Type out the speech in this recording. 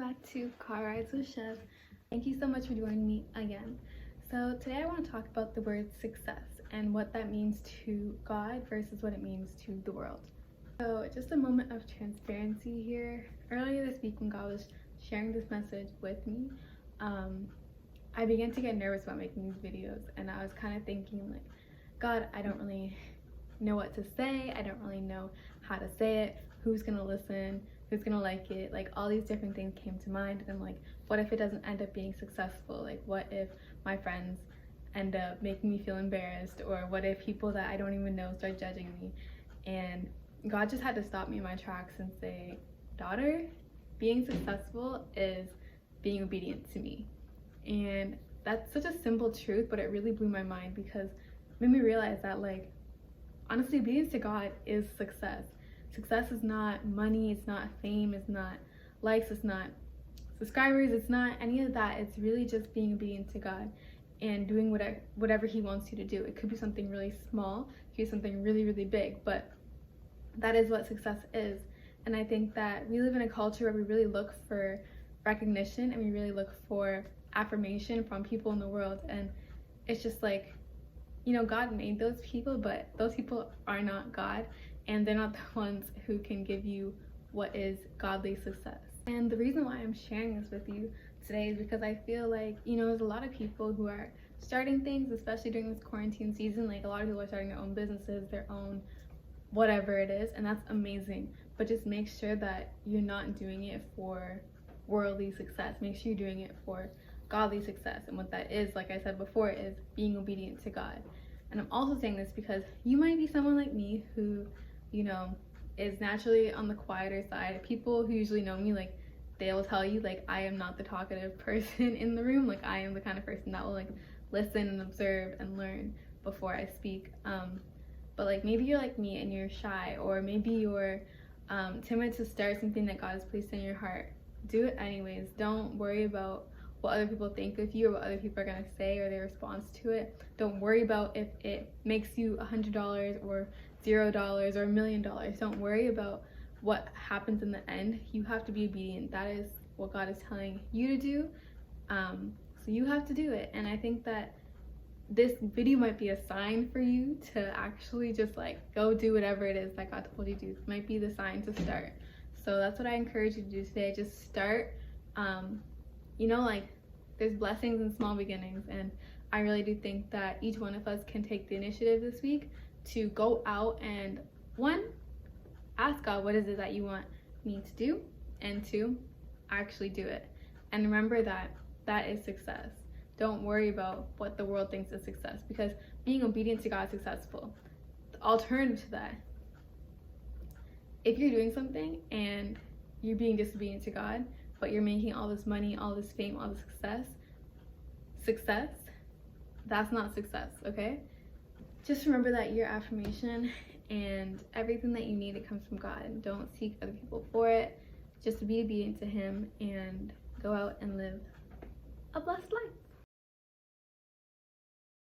back to Car Rides with Chev. Thank you so much for joining me again. So today I want to talk about the word success and what that means to God versus what it means to the world. So just a moment of transparency here. Earlier this week when God was sharing this message with me, I began to get nervous about making these videos, and I was kind of thinking like, God, I don't really know what to say. I don't really know how to say it. Who's gonna listen? Who's gonna like it? Like, all these different things came to mind, and I'm like, what if it doesn't end up being successful? Like, what if my friends end up making me feel embarrassed, or what if people that I don't even know start judging me? And God just had to stop me in my tracks and say, daughter, being successful is being obedient to me. And that's such a simple truth, but it really blew my mind because it made me realize that, like, honestly, obedience to God is success. Success is not money, it's not fame, it's not likes, it's not subscribers, it's not any of that. It's really just being obedient to God and doing whatever He wants you to do. It could be something really small, it could be something really, really big, but that is what success is. And I think that we live in a culture where we really look for recognition and we really look for affirmation from people in the world, and it's just like, you know, God made those people, but those people are not God, and they're not the ones who can give you what is godly success. And the reason why I'm sharing this with you today is because I feel like, you know, there's a lot of people who are starting things, especially during this quarantine season. Like, a lot of people are starting their own businesses, their own whatever it is, and that's amazing. But just make sure that you're not doing it for worldly success. Make sure you're doing it for godly success. And what that is, like I said before, is being obedient to God. And I'm also saying this because you might be someone like me who, you know, is naturally on the quieter side. People who usually know me, like, they will tell you, like, I am not the talkative person in the room. Like, I am the kind of person that will, like, listen and observe and learn before I speak. But, like, maybe you're like me and you're shy, or maybe you're timid to start something that God has placed in your heart. Do it anyways. Don't worry about what other people think of you or what other people are going to say or their response to it. Don't worry about if it makes you $100 or $0 or $1 million. Don't worry about what happens in the end. You have to be obedient. That is what God is telling you to do. So you have to do it. And I think that this video might be a sign for you to actually just, like, go do whatever it is that God told you to do. It might be the sign to start. So that's what I encourage you to do today. Just start. You know, like, there's blessings in small beginnings, and I really do think that each one of us can take the initiative this week to go out and, one, ask God, what is it that you want me to do? And two, actually do it. And remember that that is success. Don't worry about what the world thinks is success, because being obedient to God is successful. The alternative to that, if you're doing something and you're being disobedient to God, but you're making all this money, all this fame, all this success, that's not success, okay? Just remember that your affirmation and everything that you need, it comes from God. Don't seek other people for it. Just be obedient to Him and go out and live a blessed life.